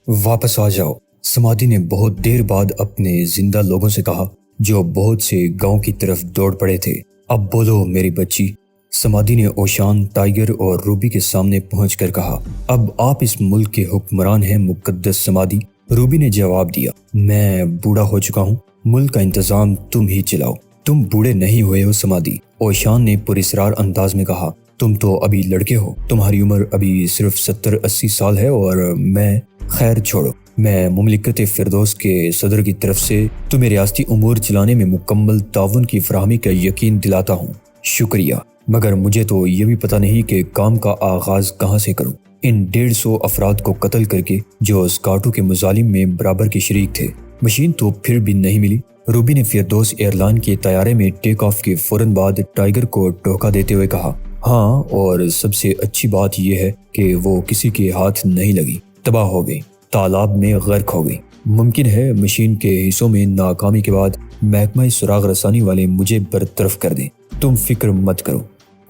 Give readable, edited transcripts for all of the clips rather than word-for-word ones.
واپس آ جاؤ، سمادھی نے بہت دیر بعد اپنے زندہ لوگوں سے کہا جو بہت سے گاؤں کی طرف دوڑ پڑے تھے۔ اب بولو میری بچی، سمادھی نے اوشان، ٹائیگر اور روبی کے سامنے پہنچ کر کہا۔ اب آپ اس ملک کے حکمران ہیں مقدس سمادھی، روبی نے جواب دیا۔ میں بوڑھا ہو چکا ہوں، ملک کا انتظام تم ہی چلاؤ۔ تم بوڑھے نہیں ہوئے ہو سمادھی، اوشان نے پراسرار انداز میں کہا۔ تم تو ابھی لڑکے ہو، تمہاری عمر ابھی صرف 70-80 سال ہے اور میں خیر چھوڑو، میں مملکت فردوس کے صدر کی طرف سے تمہیں ریاستی امور چلانے میں مکمل تعاون کی فراہمی کا یقین دلاتا ہوں۔ شکریہ، مگر مجھے تو یہ بھی پتہ نہیں کہ کام کا آغاز کہاں سے کروں۔ ان 150 افراد کو قتل کر کے جو اسکارٹو کے مظالم میں برابر کے شریک تھے، مشین تو پھر بھی نہیں ملی۔ روبی نے فردوس ایئر لائن کے طیارے میں ٹیک آف کے فوراً بعد ٹائیگر کو ٹوکا دیتے ہوئے کہا۔ ہاں، اور سب سے اچھی بات یہ ہے کہ وہ کسی کے ہاتھ نہیں لگی، تباہ ہو گئی، تالاب میں غرق ہو گئی۔ ممکن ہے مشین کے حصوں میں ناکامی کے بعد محکمہ سراغ رسانی والے مجھے برطرف کر دیں۔ تم فکر مت کرو،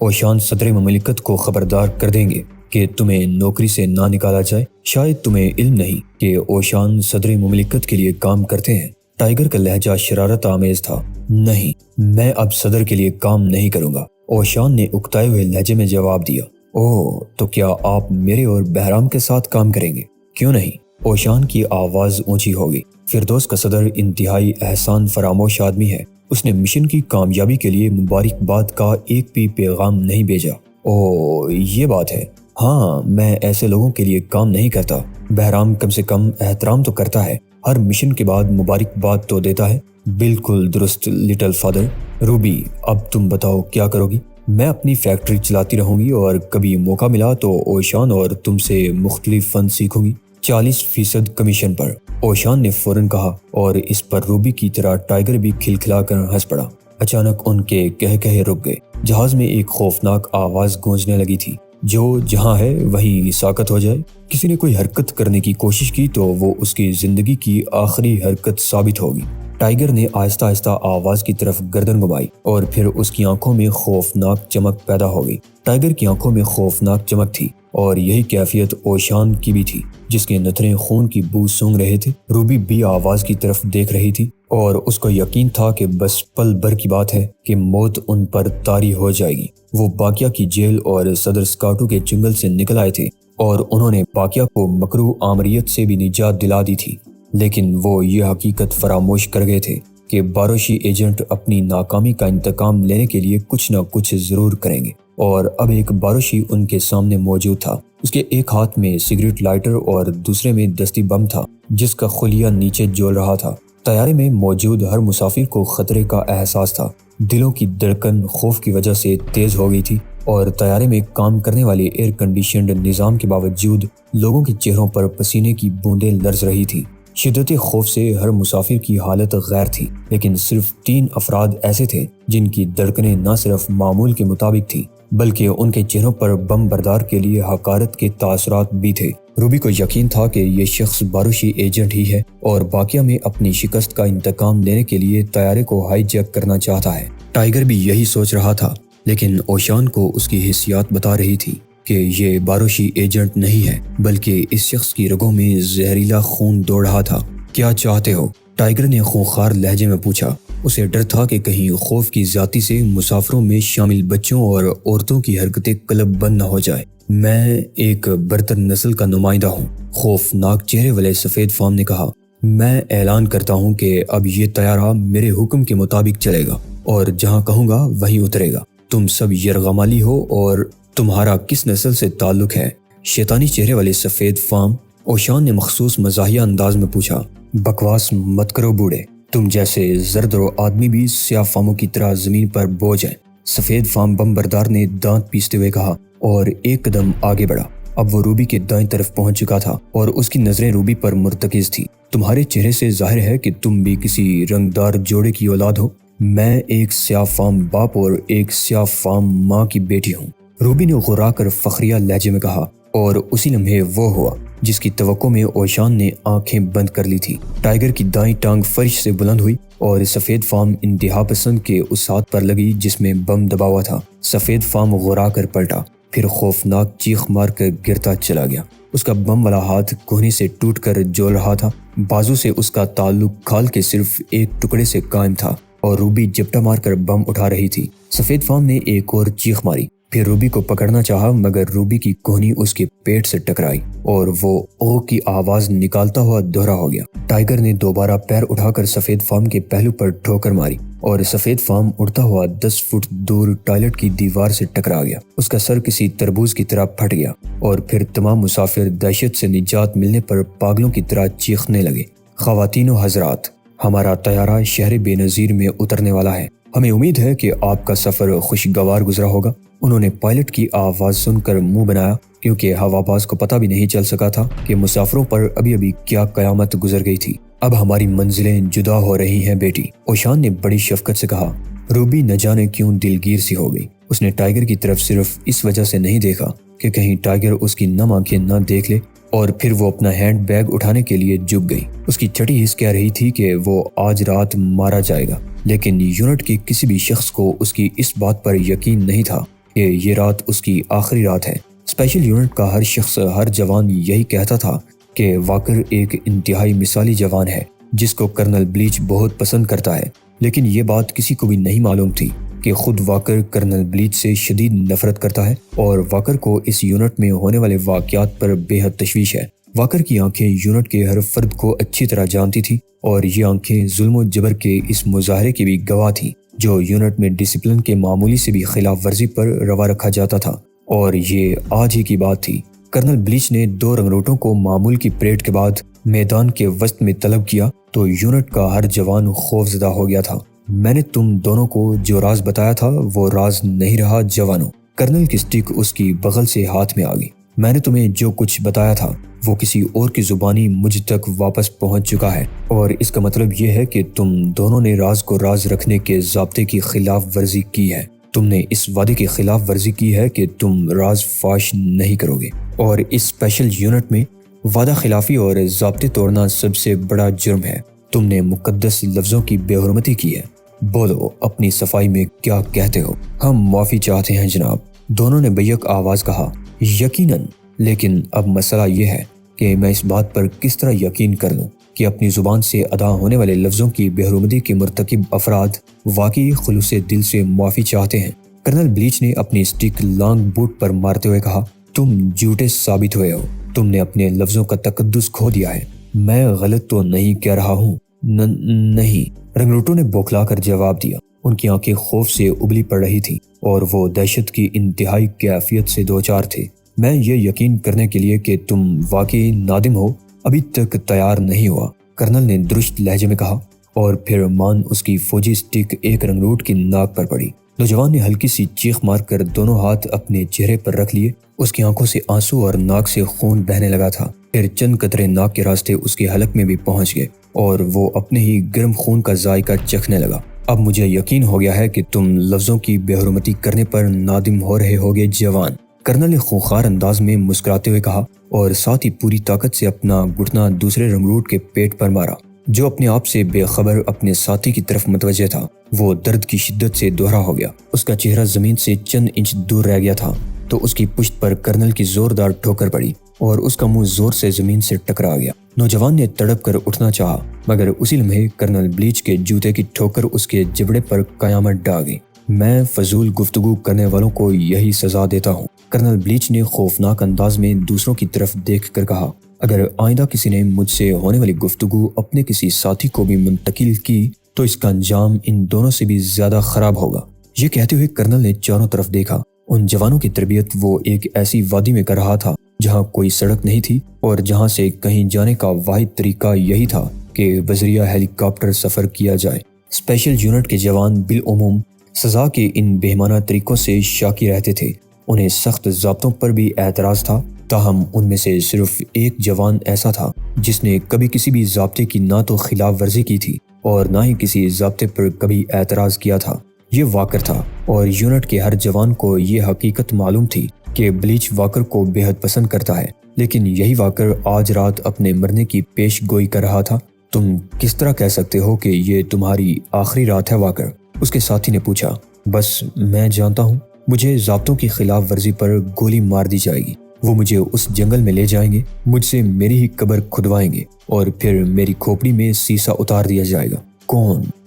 اوشان صدر مملکت کو خبردار کر دیں گے کہ تمہیں نوکری سے نہ نکالا جائے۔ شاید تمہیں علم نہیں کہ اوشان صدر مملکت کے لیے کام کرتے ہیں۔ ٹائیگر کا لہجہ شرارت آمیز تھا۔ نہیں، میں اب صدر کے لیے کام نہیں کروں گا، اوشان نے اکتائے ہوئے لہجے میں جواب دیا۔ اوہ، تو کیا آپ میرے اور بہرام کے ساتھ کام کریں گے؟ کیوں نہیں؟ اوشان کی آواز اونچی ہو گئی۔ فردوس کا صدر انتہائی احسان فراموش آدمی ہے، اس نے مشن کی کامیابی کے لیے مبارکباد کا ایک بھی پیغام نہیں بھیجا۔ اوہ، یہ بات ہے۔ ہاں، میں ایسے لوگوں کے لیے کام نہیں کرتا۔ بہرام کم سے کم احترام تو کرتا ہے، ہر مشن کے بعد مبارکباد تو دیتا ہے۔ بالکل درست لٹل فادر۔ روبی، اب تم بتاؤ کیا کرو گی؟ میں اپنی فیکٹری چلاتی رہوں گی اور کبھی موقع ملا تو اوشان اور تم سے مختلف فن سیکھوں گی، 40% کمیشن پر، اوشان نے فوراً کہا، اور اس پر روبی کی طرح ٹائیگر بھی کھلکھلا کر ہنس پڑا۔ اچانک ان کے کہے رک گئے۔ جہاز میں ایک خوفناک آواز گونجنے لگی تھی، جو جہاں ہے وہیں ساکت ہو جائے۔ کسی نے کوئی حرکت کرنے کی کوشش کی تو وہ اس کی زندگی کی آخری حرکت ثابت ہوگی۔ ٹائیگر نے آہستہ آہستہ آواز کی طرف گردن گھمائی اور پھر اس کی آنکھوں میں خوفناک چمک پیدا ہو گئی۔ ٹائیگر کی آنکھوں میں خوفناک چمک تھی اور یہی کیفیت اوشان کی بھی تھی، جس کے نتنے خون کی بو سونگھ رہے تھے۔ روبی بھی آواز کی طرف دیکھ رہی تھی اور اس کو یقین تھا کہ بس پل بھر کی بات ہے کہ موت ان پر طاری ہو جائے گی۔ وہ باقیہ کی جیل اور صدر اسکارٹو کے چنگل سے نکل آئے تھے اور انہوں نے باقیہ کو مکروہ آمریت سے بھی نجات دلا دی تھی، لیکن وہ یہ حقیقت فراموش کر گئے تھے کہ باروشی ایجنٹ اپنی ناکامی کا انتقام لینے کے لیے کچھ نہ کچھ ضرور کریں گے۔ اور اب ایک باروشی ان کے سامنے موجود تھا۔ اس کے ایک ہاتھ میں سگریٹ لائٹر اور دوسرے میں دستی بم تھا، جس کا خلیہ نیچے جول رہا تھا۔ طیارے میں موجود ہر مسافر کو خطرے کا احساس تھا۔ دلوں کی دھڑکن خوف کی وجہ سے تیز ہو گئی تھی اور طیارے میں کام کرنے والے ایئر کنڈیشنڈ نظام کے باوجود لوگوں کے چہروں پر پسینے کی بوندیں لرز رہی تھی۔ شدت خوف سے ہر مسافر کی حالت غیر تھی، لیکن صرف 3 افراد ایسے تھے جن کی دھڑکنیں نہ صرف معمول کے مطابق تھی بلکہ ان کے چہروں پر بم بردار کے لیے حقارت کے تاثرات بھی تھے۔ روبی کو یقین تھا کہ یہ شخص باروشی ایجنٹ ہی ہے اور باقیہ میں اپنی شکست کا انتقام لینے کے لیے طیارے کو ہائی جیک کرنا چاہتا ہے۔ ٹائیگر بھی یہی سوچ رہا تھا، لیکن اوشان کو اس کی حسیات بتا رہی تھی کہ یہ باروشی ایجنٹ نہیں ہے بلکہ اس شخص کی رگوں میں زہریلا خون دوڑ رہا تھا۔ کیا چاہتے ہو؟ ٹائیگر نے خونخوار لہجے میں پوچھا۔ اسے ڈر تھا کہ کہیں خوف کی ذاتی سے مسافروں میں شامل بچوں اور عورتوں کی حرکتیں قلب بند نہ ہو جائے۔ میں ایک برتر نسل کا نمائندہ ہوں، خوفناک چہرے والے سفید فام نے کہا۔ میں اعلان کرتا ہوں کہ اب یہ طیارہ میرے حکم کے مطابق چلے گا اور جہاں کہوں گا وہیں اترے گا۔ تم سب یرغمالی ہو اور تمہارا کس نسل سے تعلق ہے؟ شیطانی چہرے والے سفید فام، اوشان نے مخصوص مزاحیہ انداز میں پوچھا۔ بکواس مت کرو بوڑھے، تم جیسے زرد رو آدمی بھی سیاہ فاموں کی طرح زمین پر بوجھ ہیں، سفید فام بم بردار نے دانت پیستے ہوئے کہا اور ایک قدم آگے بڑھا۔ اب وہ روبی کے دائیں طرف پہنچ چکا تھا اور اس کی نظریں روبی پر مرتکز تھی۔ تمہارے چہرے سے ظاہر ہے کہ تم بھی کسی رنگدار جوڑے کی اولاد ہو۔ میں ایک سیاہ فام باپ اور ایک سیاہ فام ماں کی بیٹی ہوں، روبی نے غرا کر فخریہ لہجے میں کہا، اور اسی لمحے وہ ہوا جس کی توقع میں اوشان نے آنکھیں بند کر لی تھی۔ ٹائیگر کی دائیں ٹانگ فرش سے بلند ہوئی اور سفید فام انتہا پسند کے اس ہاتھ پر لگی جس میں بم دبا ہوا تھا۔ سفید فام غرا کر پلٹا، پھر خوفناک چیخ مار کر گرتا چلا گیا۔ اس کا بم والا ہاتھ کوہنی سے ٹوٹ کر جول رہا تھا۔ بازو سے اس کا تعلق کھال کے صرف ایک ٹکڑے سے قائم تھا اور روبی جپٹا مار کر بم اٹھا رہی تھی۔ سفید فام نے ایک اور چیخ ماری، پھر روبی کو پکڑنا چاہا مگر روبی کی کوہنی اس کے پیٹ سے ٹکرائی اور وہ او کی آواز نکالتا ہوا دوہرا ہو گیا۔ ٹائیگر نے دوبارہ پیر اٹھا کر سفید فام کے پہلو پر ٹھوکر ماری اور سفید فام اڑتا ہوا 10 فٹ دور ٹوائلٹ کی دیوار سے ٹکرا گیا۔ اس کا سر کسی تربوز کی طرح پھٹ گیا اور پھر تمام مسافر دہشت سے نجات ملنے پر پاگلوں کی طرح چیخنے لگے۔ خواتین و حضرات، ہمارا طیارہ شہر بے نظیر میں اترنے والا ہے۔ ہمیں امید ہے کہ آپ کا سفر خوشگوار گزرا ہوگا۔ انہوں نے پائلٹ کی آواز سن کر منہ بنایا کیونکہ ہوا باز کو پتہ بھی نہیں چل سکا تھا کہ مسافروں پر ابھی کیا قیامت گزر گئی تھی۔ اب ہماری منزلیں جدا ہو رہی ہیں بیٹی، اوشان نے بڑی شفقت سے کہا۔ روبی نہ جانے کیوں دلگیر سی ہو گئی۔ اس نے ٹائیگر کی طرف صرف اس وجہ سے نہیں دیکھا کہ کہیں ٹائیگر اس کی نم آنکھیں نہ دیکھ لے، اور پھر وہ اپنا ہینڈ بیگ اٹھانے کے لیے جھک گئی۔ اس کی چھٹی حس کہہ رہی تھی کہ وہ آج رات مارا جائے گا، لیکن یونٹ کے کسی بھی شخص کو اس کی اس بات پر یقین نہیں تھا کہ یہ رات اس کی آخری رات ہے۔ اسپیشل یونٹ کا ہر شخص، ہر جوان یہی کہتا تھا کہ واکر ایک انتہائی مثالی جوان ہے جس کو کرنل بلیچ بہت پسند کرتا ہے، لیکن یہ بات کسی کو بھی نہیں معلوم تھی کہ خود واکر کرنل بلیچ سے شدید نفرت کرتا ہے اور واکر کو اس یونٹ میں ہونے والے واقعات پر بے حد تشویش ہے۔ واکر کی آنکھیں یونٹ کے ہر فرد کو اچھی طرح جانتی تھی اور یہ آنکھیں ظلم و جبر کے اس مظاہرے کی بھی گواہ تھی جو یونٹ میں ڈسپلن کے معمولی سے بھی خلاف ورزی پر روا رکھا جاتا تھا، اور یہ آج ہی کی بات تھی۔ کرنل بلیچ نے 2 رنگروٹوں کو معمول کی پریڈ کے بعد میدان کے وسط میں طلب کیا تو یونٹ کا ہر جوان خوف زدہ ہو گیا تھا۔ میں نے تم دونوں کو جو راز بتایا تھا وہ راز نہیں رہا جوانوں۔ کرنل کی سٹک اس کی بغل سے ہاتھ میں آ گئی۔ میں نے تمہیں جو کچھ بتایا تھا وہ کسی اور کی زبانی مجھ تک واپس پہنچ چکا ہے، اور اس کا مطلب یہ ہے کہ تم دونوں نے راز کو راز رکھنے کے ضابطے کی خلاف ورزی کی ہے۔ تم نے اس وعدے کی خلاف ورزی کی ہے کہ تم راز فاش نہیں کرو گے، اور اس اسپیشل یونٹ میں وعدہ خلافی اور ضابطے توڑنا سب سے بڑا جرم ہے۔ تم نے مقدس لفظوں کی بے حرمتی کی ہے۔ بولو، اپنی صفائی میں کیا کہتے ہو؟ ہم معافی چاہتے ہیں جناب، دونوں نے بیک آواز کہا۔ یقیناً، لیکن اب مسئلہ یہ ہے کہ میں اس بات پر کس طرح یقین کر لوں کہ اپنی زبان سے ادا ہونے والے لفظوں کی بے حرمتی کے مرتکب افراد واقعی خلوص دل سے معافی چاہتے ہیں۔ کرنل بلیچ نے اپنی سٹک لانگ بوٹ پر مارتے ہوئے کہا، تم جھوٹے ثابت ہوئے ہو، تم نے اپنے لفظوں کا تقدس کھو دیا ہے۔ میں غلط تو نہیں کہہ رہا ہوں؟ نہیں، رنگروٹوں نے بوکھلا کر جواب دیا۔ ان کی آنکھیں خوف سے ابلی پڑ رہی تھیں اور وہ دہشت کی انتہائی کیفیت سے دوچار تھے۔ میں یہ یقین کرنے کے لیے کہ تم واقعی نادم ہو ابھی تک تیار نہیں ہوا، کرنل نے درست لہجے میں کہا، اور پھر مان اس کی فوجی سٹک ایک رنگروٹ کی ناک پر پڑی۔ نوجوان نے ہلکی سی چیخ مار کر دونوں ہاتھ اپنے چہرے پر رکھ لیے۔ اس کی آنکھوں سے آنسو اور ناک سے خون بہنے لگا تھا۔ پھر چند قطرے ناک کے راستے اس کے حلق میں بھی پہنچ گئے اور وہ اپنے ہی گرم خون کا ذائقہ چکھنے لگا۔ اب مجھے یقین ہو گیا ہے کہ تم لفظوں کی بے حرمتی کرنے پر نادم ہو رہے ہوگے جوان، کرنل نے خونخوار انداز میں مسکراتے ہوئے کہا اور ساتھ ہی پوری طاقت سے اپنا گھٹنا دوسرے رنگروٹ کے پیٹ پر مارا جو اپنے آپ سے بے خبر اپنے ساتھی کی طرف متوجہ تھا۔ وہ درد کی شدت سے دوہرا ہو گیا، اس کا چہرہ زمین سے چند انچ دور رہ گیا تھا تو اس کی پشت پر کرنل کی زوردار ٹھوکر پڑی اور اس کا منہ زور سے زمین سے ٹکرا گیا۔ نوجوان نے تڑپ کر اٹھنا چاہا مگر اسی لمحے کرنل بلیچ کے جوتے کی ٹھوکر اس کے جبڑے پر قیامت ڈا گئی۔ میں فضول گفتگو کرنے والوں کو یہی سزا دیتا ہوں، کرنل بلیچ نے خوفناک انداز میں دوسروں کی طرف دیکھ کر کہا۔ اگر آئندہ کسی نے مجھ سے ہونے والی گفتگو اپنے کسی ساتھی کو بھی منتقل کی تو اس کا انجام ان دونوں سے بھی زیادہ خراب ہوگا۔ یہ کہتے ہوئے کرنل نے چاروں طرف دیکھا۔ ان جوانوں کی تربیت وہ ایک ایسی وادی میں کر رہا تھا جہاں کوئی سڑک نہیں تھی اور جہاں سے کہیں جانے کا واحد طریقہ یہی تھا کہ بذریعہ ہیلی کاپٹر سفر کیا جائے۔ اسپیشل یونٹ کے جوان بالعموم سزا کے ان بہیمانہ طریقوں سے شاکی رہتے تھے۔ انہیں سخت ضابطوں پر بھی اعتراض تھا، تاہم ان میں سے صرف ایک جوان ایسا تھا جس نے کبھی کسی بھی ضابطے کی نہ تو خلاف ورزی کی تھی اور نہ ہی کسی ضابطے پر کبھی اعتراض کیا تھا۔ یہ واکر تھا اور یونٹ کے ہر جوان کو یہ حقیقت معلوم تھی کہ بلیچ واکر کو بے حد پسند کرتا ہے، لیکن یہی واکر آج رات اپنے مرنے کی پیش گوئی کر رہا تھا۔ تم کس طرح کہہ سکتے ہو کہ یہ تمہاری آخری رات ہے واکر؟ اس کے ساتھی نے پوچھا۔ بس میں جانتا ہوں، مجھے ضابطوں کی خلاف ورزی پر گولی مار دی جائے گی۔ وہ مجھے اس جنگل میں لے جائیں گے، مجھ سے میری ہی قبر کھدوائیں گے اور پھر میری کھوپڑی میں سیسا اتار دیا جائے گا۔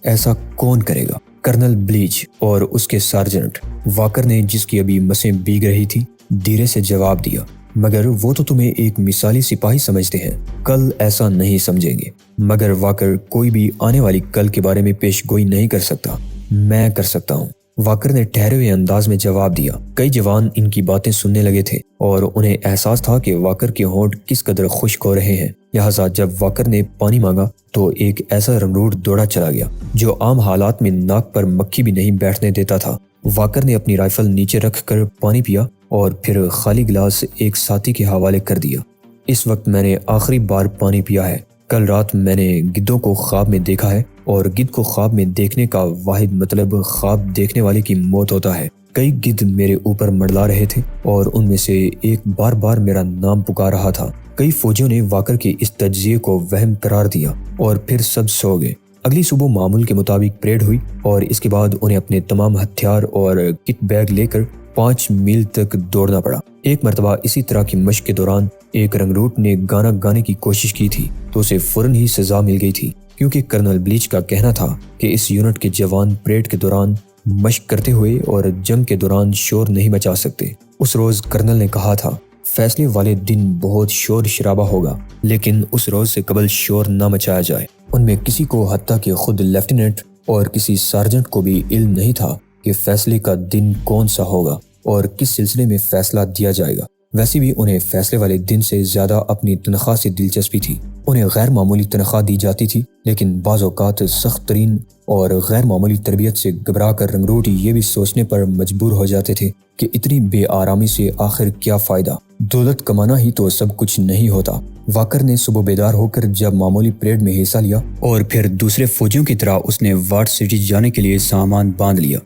ایسا کون کرے گا؟ کرنل بلیچ اور اس کے سارجنٹ۔ واکر نے، جس کی ابھی مسیں بھیگ رہی تھی، دھیرے سے جواب دیا، مگر وہ تو تمہیں ایک مثالی سپاہی سمجھتے ہیں، کل ایسا نہیں سمجھیں گے۔ مگر واکر، کوئی بھی آنے والی کل کے بارے میں پیش گوئی نہیں کر سکتا۔ میں کر سکتا ہوں، واکر نے ٹھہرے ہوئے انداز میں جواب دیا۔ کئی جوان ان کی باتیں سننے لگے تھے اور انہیں احساس تھا کہ واکر کے ہونٹ کس قدر خشک ہو رہے ہیں۔ لہٰذا جب واکر نے پانی مانگا تو ایک ایسا رنگروٹ دوڑا چلا گیا جو عام حالات میں ناک پر مکھی بھی نہیں بیٹھنے دیتا تھا۔ واکر نے اپنی رائفل نیچے رکھ کر پانی پیا اور پھر خالی گلاس ایک ساتھی کے حوالے کر دیا۔ اس وقت میں نے آخری بار پانی پیا ہے۔ کل رات میں نے گدھوں کو خواب میں دیکھا ہے اور گدھ کو خواب میں دیکھنے کا واحد مطلب خواب دیکھنے والے کی موت ہوتا ہے۔ کئی گدھ میرے اوپر منڈلا رہے تھے اور ان میں سے ایک بار بار میرا نام پکار رہا تھا۔ کئی فوجیوں نے واکر کے اس تجزیے کو وہم قرار دیا اور پھر سب سو گئے۔ اگلی صبح معمول کے مطابق پریڈ ہوئی اور اس کے بعد انہیں اپنے تمام ہتھیار اور کٹ بیگ لے کر 5 میل تک دوڑنا پڑا۔ ایک مرتبہ اسی طرح کی مشق کے دوران ایک رنگروٹ نے گانا گانے کی کوشش کی تھی تو اسے فوراً ہی سزا مل گئی تھی، کیونکہ کرنل بلیچ کا کہنا تھا کہ اس یونٹ کے جوان پریڈ کے دوران مشق کرتے ہوئے اور جنگ کے دوران شور نہیں مچا سکتے۔ اس روز کرنل نے کہا تھا، فیصلے والے دن بہت شور شرابہ ہوگا، لیکن اس روز سے قبل شور نہ مچایا جائے۔ ان میں کسی کو، حتیٰ کہ خود لیفٹیننٹ اور کسی سارجنٹ کو بھی علم نہیں تھا کہ فیصلے کا دن کون سا ہوگا اور کس سلسلے میں فیصلہ دیا جائے گا۔ ویسے بھی انہیں فیصلے والے دن سے زیادہ اپنی تنخواہ سے دلچسپی تھی۔ انہیں غیر معمولی تنخواہ دی جاتی تھی، لیکن بعض اوقات سخت ترین اور غیر معمولی تربیت سے گھبرا کر رنگروٹ یہ بھی سوچنے پر مجبور ہو جاتے تھے کہ اتنی بے آرامی سے آخر کیا فائدہ، دولت کمانا ہی تو سب کچھ نہیں ہوتا۔ واکر نے صبح بیدار ہو کر جب معمولی پریڈ میں حصہ لیا اور پھر دوسرے فوجیوں کی طرح اس نے واٹ سٹی جانے کے لیے سامان باندھ لیا۔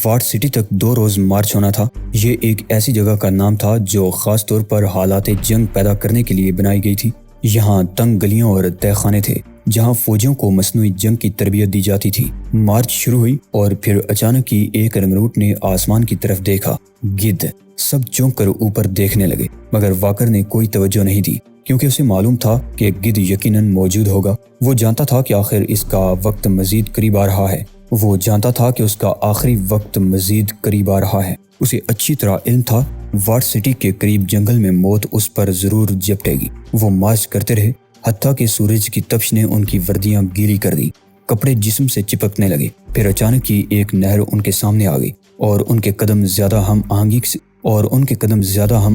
واٹ سٹی تک 2 روز مارچ ہونا تھا۔ یہ ایک ایسی جگہ کا نام تھا جو خاص طور پر حالات جنگ پیدا کرنے کے لیے بنائی گئی تھی۔ یہاں تنگ گلیاں اور تہہ خانے تھے جہاں فوجیوں کو مصنوعی جنگ کی تربیت دی جاتی تھی۔ مارچ شروع ہوئی اور پھر اچانک ہی ایک رنگروٹ نے آسمان کی طرف دیکھا۔ گدھ سب چونک کر اوپر دیکھنے لگے، مگر واکر نے کوئی توجہ نہیں دی، کیونکہ اسے معلوم تھا کہ گدھ یقیناً موجود ہوگا۔ وہ جانتا تھا کہ آخر اس کا وقت مزید قریب آ رہا ہے۔ وہ جانتا تھا کہ اس کا آخری وقت مزید قریب آ رہا ہے۔ اسے اچھی طرح علم تھا واٹ سٹی کے قریب جنگل میں موت اس پر ضرور جپٹے گی۔ وہ مارچ کرتے رہے، حتیٰ کہ سورج کی تپش نے ان کی وردیاں گیلی کر دی، کپڑے جسم سے چپکنے لگے۔ پھر اچانک ہی ایک نہر ان کے سامنے آ گئی اور ان کے قدم زیادہ ہم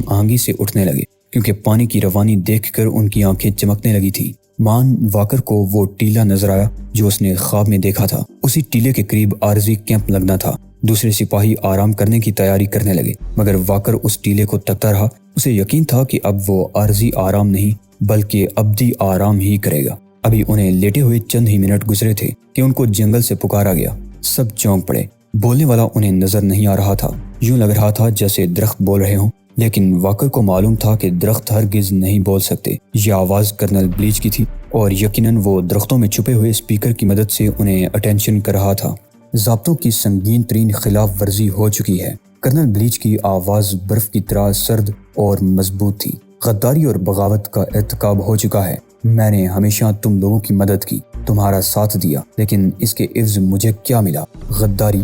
آہنگی سے اٹھنے لگے، کیونکہ پانی کی روانی دیکھ کر ان کی آنکھیں چمکنے لگی تھی۔ واکر کو وہ ٹیلہ نظر آیا جو اس نے خواب میں دیکھا تھا۔ اسی ٹیلے کے قریب عارضی کیمپ لگنا تھا۔ دوسرے سپاہی آرام کرنے کی تیاری کرنے لگے، مگر واکر اس ٹیلے کو تکتا رہا۔ اسے یقین تھا کہ اب وہ عارضی آرام نہیں بلکہ ابدی آرام ہی کرے گا۔ ابھی انہیں لیٹے ہوئے چند ہی منٹ گزرے تھے کہ ان کو جنگل سے پکارا گیا۔ سب چونک پڑے۔ بولنے والا انہیں نظر نہیں آ رہا تھا، یوں لگ رہا تھا جیسے درخت بول رہے ہوں، لیکن واکر کو معلوم تھا کہ درخت ہرگز نہیں بول سکتے۔ یہ آواز کرنل بلیچ کی تھی اور یقیناً وہ درختوں میں چھپے ہوئے اسپیکر کی مدد سے انہیں اٹینشن کر رہا تھا۔ ضابطوں کی سنگین ترین خلاف ورزی ہو چکی ہے۔ کرنل بلیچ کی آواز برف کی طرح سرد اور مضبوط تھی۔ غداری اور بغاوت کا ارتکاب ہو چکا ہے۔ میں نے ہمیشہ تم لوگوں کی مدد کی، تمہارا ساتھ دیا، لیکن اس کے عوض مجھے کیا ملا؟ غداری۔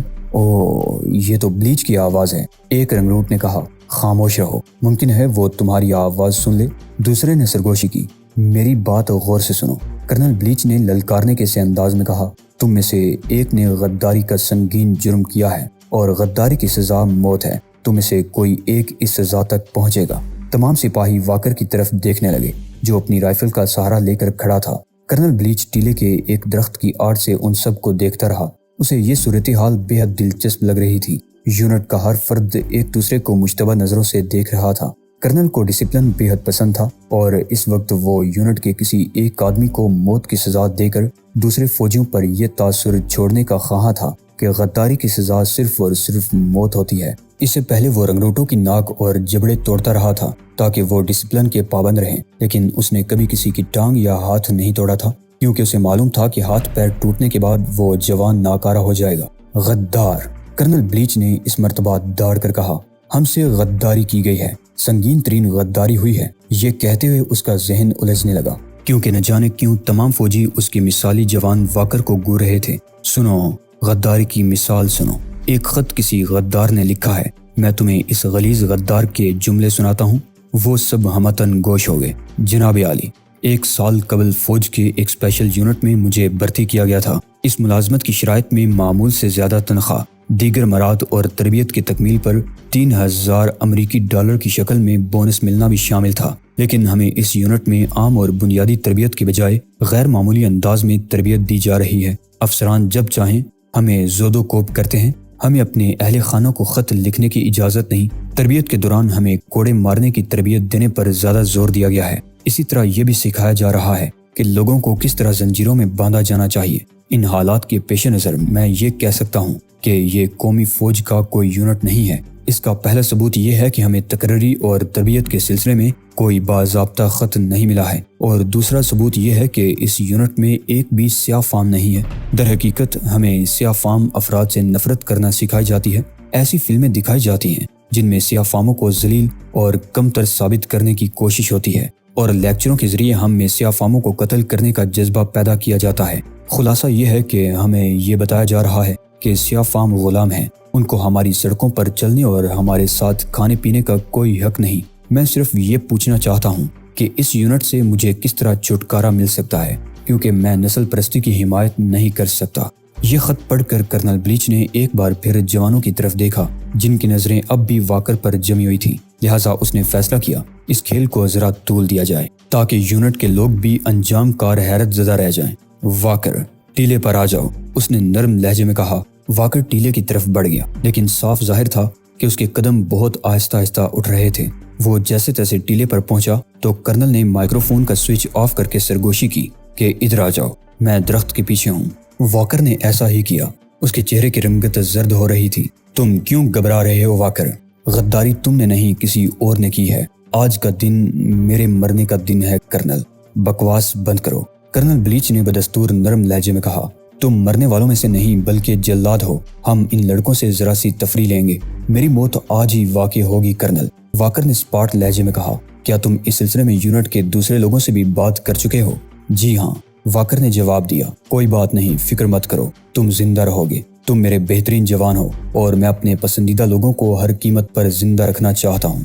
یہ تو بلیچ کی آواز ہے، ایک رنگروٹ نے کہا۔ خاموش رہو، ممکن ہے وہ تمہاری آواز سن لے، دوسرے نے سرگوشی کی۔ میری بات غور سے سنو، کرنل بلیچ نے للکارنے کے سے انداز میں کہا۔ تم میں سے ایک نے غداری کا سنگین جرم کیا ہے اور غداری کی سزا موت ہے۔ تم میں سے کوئی ایک اس سزا تک پہنچے گا۔ تمام سپاہی واکر کی طرف دیکھنے لگے جو اپنی رائفل کا سہارا لے کر کھڑا تھا۔ کرنل بلیچ ٹیلے کے ایک درخت کی آڑ سے ان سب کو دیکھتا رہا۔ اسے یہ صورتحال بے حد دلچسپ لگ رہی تھی۔ یونٹ کا ہر فرد ایک دوسرے کو مشتبہ نظروں سے دیکھ رہا تھا۔ کرنل کو ڈسپلن بے حد پسند تھا اور اس وقت وہ یونٹ کے کسی ایک آدمی کو موت کی سزا دے کر دوسرے فوجیوں پر یہ تاثر چھوڑنے کا خواہاں تھا کہ غداری کی سزا صرف اور صرف موت ہوتی ہے۔ اس سے پہلے وہ رنگروٹوں کی ناک اور جبڑے توڑتا رہا تھا تاکہ وہ ڈسپلن کے پابند رہیں، لیکن اس نے کبھی کسی کی ٹانگ یا ہاتھ نہیں توڑا تھا، کیونکہ اسے معلوم تھا کہ ہاتھ پیر ٹوٹنے کے بعد وہ جوان ناکارہ ہو جائے گا۔ غدار! کرنل بلیچ نے اس مرتبہ داڑ کر کہا، ہم سے غداری کی گئی ہے، سنگین ترین غداری ہوئی ہے۔ یہ کہتے ہوئے اس کا ذہن الجھنے لگا، کیونکہ نہ جانے کیوں تمام فوجی اس کے مثالی جوان واکر کو گو رہے تھے۔ سنو، غداری کی مثال سنو۔ ایک خط کسی غدار نے لکھا ہے، میں تمہیں اس غلیظ غدار کے جملے سناتا ہوں۔ وہ سب ہمتن گوش ہو گئے۔ جناب عالی، 1 سال قبل فوج کے ایک اسپیشل یونٹ میں مجھے بھرتی کیا گیا تھا۔ اس ملازمت کی شرائط میں معمول سے زیادہ تنخواہ، دیگر مراد اور تربیت کی تکمیل پر 3000 امریکی ڈالر کی شکل میں بونس ملنا بھی شامل تھا، لیکن ہمیں اس یونٹ میں عام اور بنیادی تربیت کے بجائے غیر معمولی انداز میں تربیت دی جا رہی ہے۔ افسران جب چاہیں ہمیں زود و کوب کرتے ہیں۔ ہمیں اپنے اہل خانوں کو خط لکھنے کی اجازت نہیں۔ تربیت کے دوران ہمیں کوڑے مارنے کی تربیت دینے پر زیادہ زور دیا گیا ہے۔ اسی طرح یہ بھی سکھایا جا رہا ہے کہ لوگوں کو کس طرح زنجیروں میں باندھا جانا چاہیے۔ ان حالات کے پیش نظر میں یہ کہہ سکتا ہوں کہ یہ قومی فوج کا کوئی یونٹ نہیں ہے۔ اس کا پہلا ثبوت یہ ہے کہ ہمیں تقرری اور تربیت کے سلسلے میں کوئی باضابطہ خط نہیں ملا ہے، اور دوسرا ثبوت یہ ہے کہ اس یونٹ میں ایک بھی سیاہ فام نہیں ہے۔ در حقیقت ہمیں سیاہ فام افراد سے نفرت کرنا سکھائی جاتی ہے۔ ایسی فلمیں دکھائی جاتی ہیں جن میں سیاہ فاموں کو ذلیل اور کمتر ثابت کرنے کی کوشش ہوتی ہے، اور لیکچروں کے ذریعے ہم میں سیاہ فاموں کو قتل کرنے کا جذبہ پیدا کیا جاتا ہے۔ خلاصہ یہ ہے کہ ہمیں یہ بتایا جا رہا ہے کہ سیاہ فام غلام ہیں، ان کو ہماری سڑکوں پر چلنے اور ہمارے ساتھ کھانے پینے کا کوئی حق نہیں۔ میں صرف یہ پوچھنا چاہتا ہوں کہ اس یونٹ سے مجھے کس طرح چھٹکارا مل سکتا ہے، کیونکہ میں نسل پرستی کی حمایت نہیں کر سکتا۔ یہ خط پڑھ کر کرنل بلیچ نے ایک بار پھر جوانوں کی طرف دیکھا، جن کی نظریں اب بھی واکر پر جمی ہوئی تھیں۔ لہٰذا اس نے فیصلہ کیا، اس کھیل کو ذرا طول دیا جائے تاکہ یونٹ کے لوگ بھی انجام کار حیرت زدہ رہ جائیں۔ واکر، ٹیلے پر آ جاؤ، اس نے نرم لہجے میں کہا۔ واکر ٹیلے کی طرف بڑھ گیا، لیکن صاف ظاہر تھا کہ اس کے قدم بہت آہستہ آہستہ اٹھ رہے تھے۔ وہ جیسے تیسے ٹیلے پر پہنچا تو کرنل نے مائکرو فون کا سوئچ آف کر کے سرگوشی کی کہ ادھر آ جاؤ، میں درخت کے پیچھے ہوں۔ واکر نے ایسا ہی کیا۔ اس کے چہرے کی رنگت زرد ہو رہی تھی۔ تم کیوں گھبرا رہے ہو واکر؟ غداری تم نے نہیں، کسی اور نے کی ہے۔ آج کا دن میرے مرنے کا دن ہے کرنل، بکواس بند کرو۔ کرنل بلیچ نے بدستور نرم لہجے میں کہا، تم مرنے والوں میں سے نہیں بلکہ جلاد ہو۔ ہم ان لڑکوں سے ذرا سی تفریح لیں گے۔ میری موت آج ہی واقع ہوگی کرنل، واکر نے سپاٹ لہجے میں کہا۔ کیا تم اس سلسلے میں یونٹ کے دوسرے لوگوں سے بھی بات کر چکے ہو؟ جی ہاں، واکر نے جواب دیا۔ کوئی بات نہیں، فکر مت کرو، تم زندہ رہو گے۔ تم میرے بہترین جوان ہو اور میں اپنے پسندیدہ لوگوں کو ہر قیمت پر زندہ رکھنا چاہتا ہوں۔